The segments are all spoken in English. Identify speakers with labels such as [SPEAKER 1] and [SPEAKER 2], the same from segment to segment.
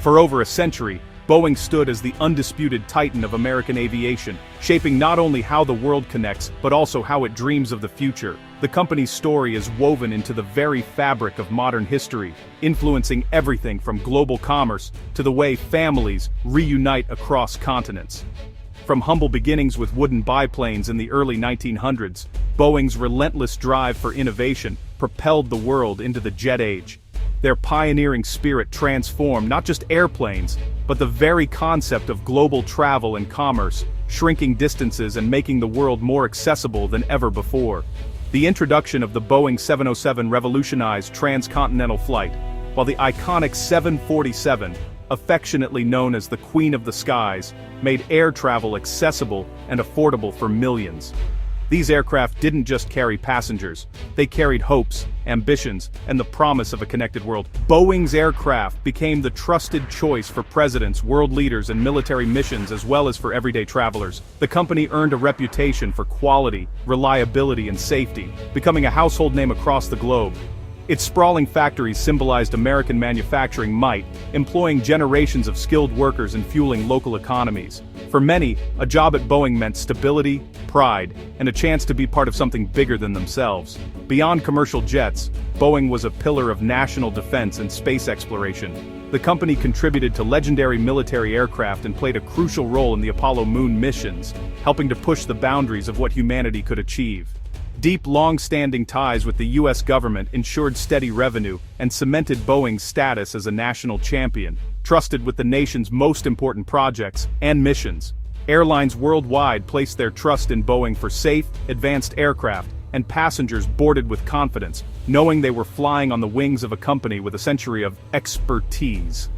[SPEAKER 1] For over a century, Boeing stood as the undisputed titan of American aviation, shaping not only how the world connects, but also how it dreams of the future. The company's story is woven into the very fabric of modern history, influencing everything from global commerce to the way families reunite across continents. From humble beginnings with wooden biplanes in the early 1900s, Boeing's relentless drive for innovation propelled the world into the jet age. Their pioneering spirit transformed not just airplanes, but the very concept of global travel and commerce, shrinking distances and making the world more accessible than ever before. The introduction of the Boeing 707 revolutionized transcontinental flight, while the iconic 747, affectionately known as the Queen of the Skies, made air travel accessible and affordable for millions. These aircraft didn't just carry passengers, they carried hopes, ambitions, and the promise of a connected world. Boeing's aircraft became the trusted choice for presidents, world leaders, and military missions, as well as for everyday travelers. The company earned a reputation for quality, reliability, and safety, becoming a household name across the globe. Its sprawling factories symbolized American manufacturing might, employing generations of skilled workers and fueling local economies. For many, a job at Boeing meant stability, pride, and a chance to be part of something bigger than themselves. Beyond commercial jets, Boeing was a pillar of national defense and space exploration. The company contributed to legendary military aircraft and played a crucial role in the Apollo moon missions, helping to push the boundaries of what humanity could achieve. Deep, long-standing ties with the U.S. government ensured steady revenue and cemented Boeing's status as a national champion, trusted with the nation's most important projects and missions. Airlines worldwide placed their trust in Boeing for safe, advanced aircraft, and passengers boarded with confidence, knowing they were flying on the wings of a company with a century of expertise.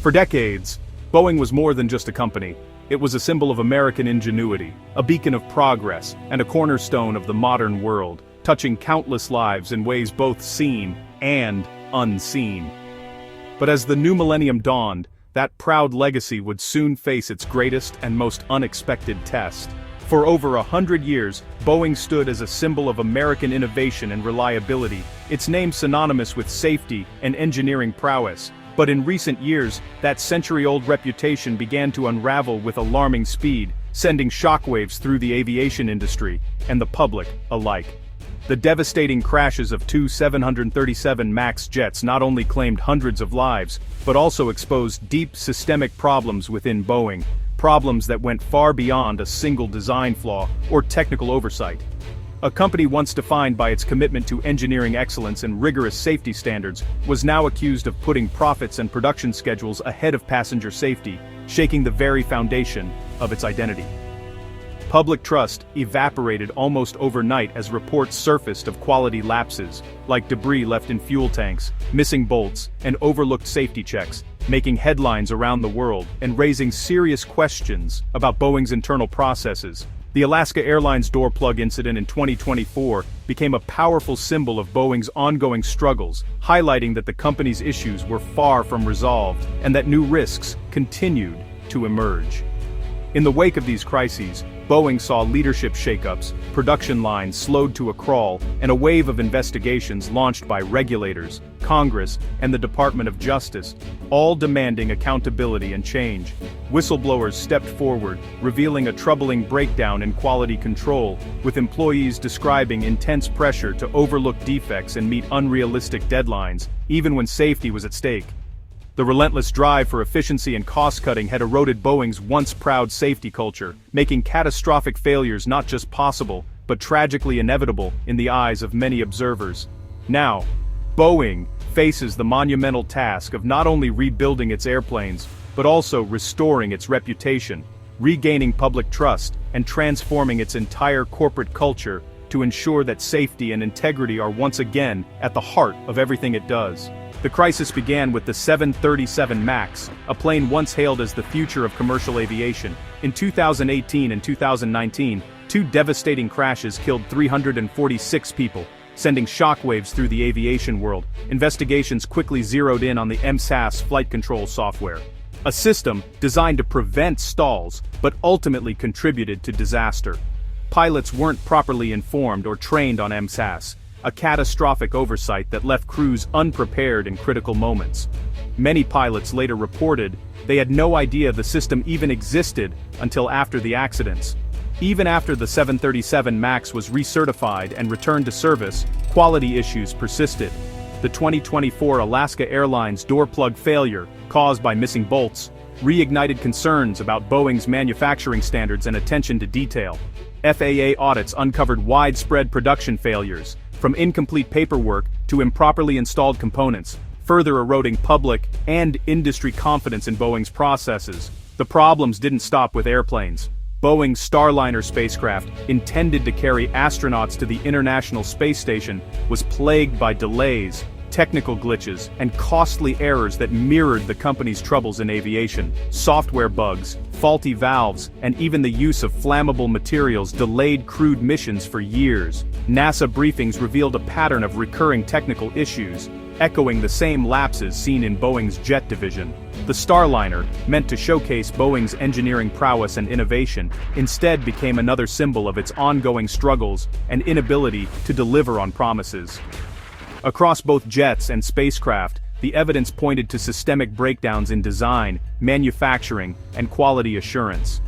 [SPEAKER 1] For decades, Boeing was more than just a company. It was a symbol of American ingenuity, a beacon of progress, and a cornerstone of the modern world, touching countless lives in ways both seen and unseen. But as the new millennium dawned, that proud legacy would soon face its greatest and most unexpected test. For over 100 years, Boeing stood as a symbol of American innovation and reliability, its name synonymous with safety and engineering prowess. But in recent years, that century-old reputation began to unravel with alarming speed, sending shockwaves through the aviation industry and the public alike. The devastating crashes of two 737 MAX jets not only claimed hundreds of lives, but also exposed deep systemic problems within Boeing, problems that went far beyond a single design flaw or technical oversight. A company once defined by its commitment to engineering excellence and rigorous safety standards was now accused of putting profits and production schedules ahead of passenger safety, shaking the very foundation of its identity. Public trust evaporated almost overnight as reports surfaced of quality lapses, like debris left in fuel tanks, missing bolts, and overlooked safety checks, making headlines around the world and raising serious questions about Boeing's internal processes. The Alaska Airlines door plug incident in 2024 became a powerful symbol of Boeing's ongoing struggles, highlighting that the company's issues were far from resolved and that new risks continued to emerge. In the wake of these crises, Boeing saw leadership shakeups, production lines slowed to a crawl, and a wave of investigations launched by regulators, Congress, and the Department of Justice, all demanding accountability and change. Whistleblowers stepped forward, revealing a troubling breakdown in quality control, with employees describing intense pressure to overlook defects and meet unrealistic deadlines, even when safety was at stake. The relentless drive for efficiency and cost-cutting had eroded Boeing's once proud safety culture, making catastrophic failures not just possible, but tragically inevitable in the eyes of many observers. Now, Boeing faces the monumental task of not only rebuilding its airplanes, but also restoring its reputation, regaining public trust, and transforming its entire corporate culture to ensure that safety and integrity are once again at the heart of everything it does. The crisis began with the 737 MAX, a plane once hailed as the future of commercial aviation. In 2018 and 2019, two devastating crashes killed 346 people, sending shockwaves through the aviation world. Investigations quickly zeroed in on the MSAS flight control software, a system designed to prevent stalls, but ultimately contributed to disaster. Pilots weren't properly informed or trained on MSAS, a catastrophic oversight that left crews unprepared in critical moments. Many pilots later reported they had no idea the system even existed until after the accidents. Even after the 737 MAX was recertified and returned to service, quality issues persisted. The 2024 Alaska Airlines door plug failure, caused by missing bolts, reignited concerns about Boeing's manufacturing standards and attention to detail. FAA audits uncovered widespread production failures, from incomplete paperwork to improperly installed components, further eroding public and industry confidence in Boeing's processes. The problems didn't stop with airplanes. Boeing's Starliner spacecraft, intended to carry astronauts to the International Space Station, was plagued by delays, technical glitches, and costly errors that mirrored the company's troubles in aviation. Software bugs, faulty valves, and even the use of flammable materials delayed crewed missions for years. NASA briefings revealed a pattern of recurring technical issues, echoing the same lapses seen in Boeing's jet division. The Starliner, meant to showcase Boeing's engineering prowess and innovation, instead became another symbol of its ongoing struggles and inability to deliver on promises. Across both jets and spacecraft, the evidence pointed to systemic breakdowns in design, manufacturing, and quality assurance.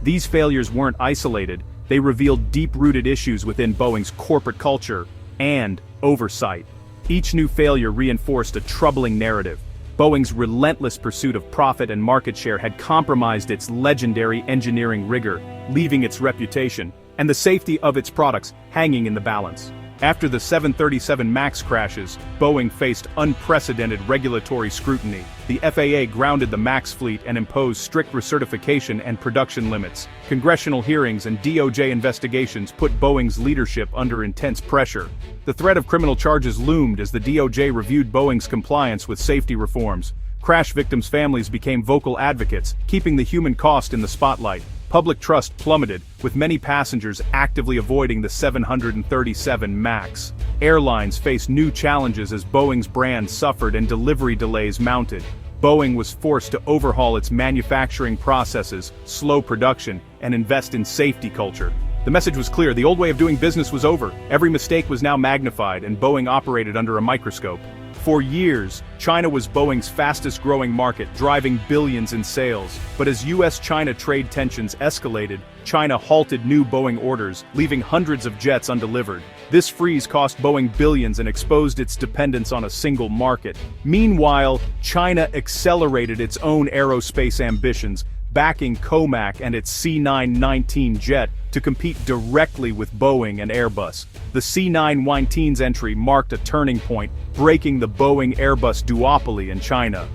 [SPEAKER 1] These failures weren't isolated, they revealed deep-rooted issues within Boeing's corporate culture and oversight. Each new failure reinforced a troubling narrative. Boeing's relentless pursuit of profit and market share had compromised its legendary engineering rigor, leaving its reputation and the safety of its products hanging in the balance. After the 737 MAX crashes, Boeing faced unprecedented regulatory scrutiny. The FAA grounded the MAX fleet and imposed strict recertification and production limits. Congressional hearings and DOJ investigations put Boeing's leadership under intense pressure. The threat of criminal charges loomed as the DOJ reviewed Boeing's compliance with safety reforms. Crash victims' families became vocal advocates, keeping the human cost in the spotlight. Public trust plummeted, with many passengers actively avoiding the 737 MAX. Airlines faced new challenges as Boeing's brand suffered and delivery delays mounted. Boeing was forced to overhaul its manufacturing processes, slow production, and invest in safety culture. The message was clear: the old way of doing business was over. Every mistake was now magnified, and Boeing operated under a microscope. For years, China was Boeing's fastest-growing market, driving billions in sales. But as US-China trade tensions escalated, China halted new Boeing orders, leaving hundreds of jets undelivered. This freeze cost Boeing billions and exposed its dependence on a single market. Meanwhile, China accelerated its own aerospace ambitions, backing COMAC and its C919 jet to compete directly with Boeing and Airbus. The C919's entry marked a turning point, breaking the Boeing-Airbus duopoly in China.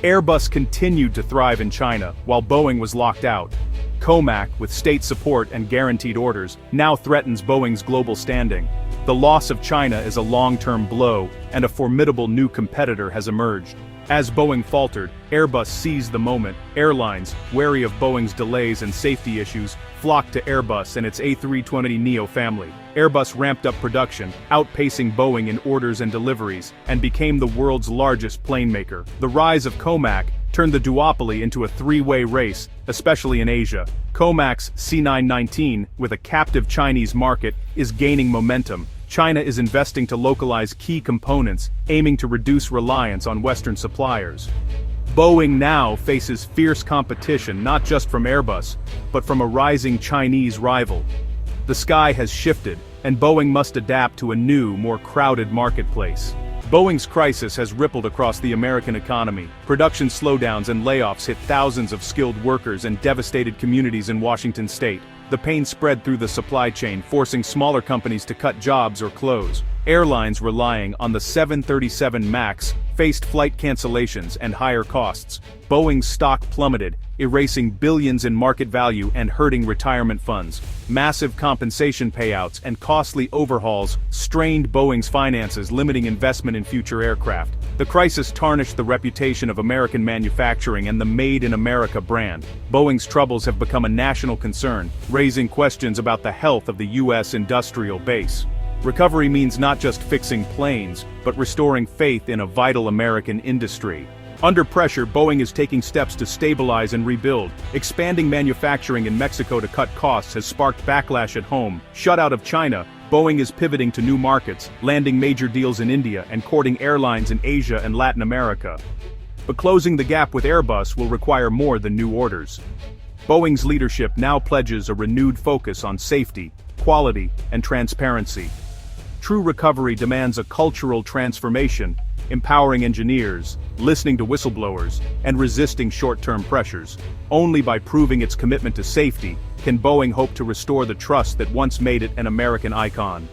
[SPEAKER 1] Airbus continued to thrive in China, while Boeing was locked out. COMAC, with state support and guaranteed orders, now threatens Boeing's global standing. The loss of China is a long-term blow, and a formidable new competitor has emerged. As Boeing faltered, Airbus seized the moment. Airlines, wary of Boeing's delays and safety issues, flocked to Airbus and its A320neo family. Airbus ramped up production, outpacing Boeing in orders and deliveries, and became the world's largest plane maker. The rise of COMAC turned the duopoly into a three-way race, especially in Asia. COMAC's C919, with a captive Chinese market, is gaining momentum. China is investing to localize key components, aiming to reduce reliance on Western suppliers. Boeing now faces fierce competition not just from Airbus, but from a rising Chinese rival. The sky has shifted, and Boeing must adapt to a new, more crowded marketplace. Boeing's crisis has rippled across the American economy. Production slowdowns and layoffs hit thousands of skilled workers and devastated communities in Washington state. The pain spread through the supply chain, forcing smaller companies to cut jobs or close. Airlines relying on the 737 MAX faced flight cancellations and higher costs. Boeing's stock plummeted, erasing billions in market value and hurting retirement funds. Massive compensation payouts and costly overhauls strained Boeing's finances, limiting investment in future aircraft. The crisis tarnished the reputation of American manufacturing and the Made in America brand. Boeing's troubles have become a national concern, raising questions about the health of the U.S. industrial base. Recovery means not just fixing planes, but restoring faith in a vital American industry. Under pressure, Boeing is taking steps to stabilize and rebuild. Expanding manufacturing in Mexico to cut costs has sparked backlash at home. Shut out of China, Boeing is pivoting to new markets, landing major deals in India and courting airlines in Asia and Latin America. But closing the gap with Airbus will require more than new orders. Boeing's leadership now pledges a renewed focus on safety, quality, and transparency. True recovery demands a cultural transformation, empowering engineers, listening to whistleblowers, and resisting short-term pressures. Only by proving its commitment to safety can Boeing hope to restore the trust that once made it an American icon.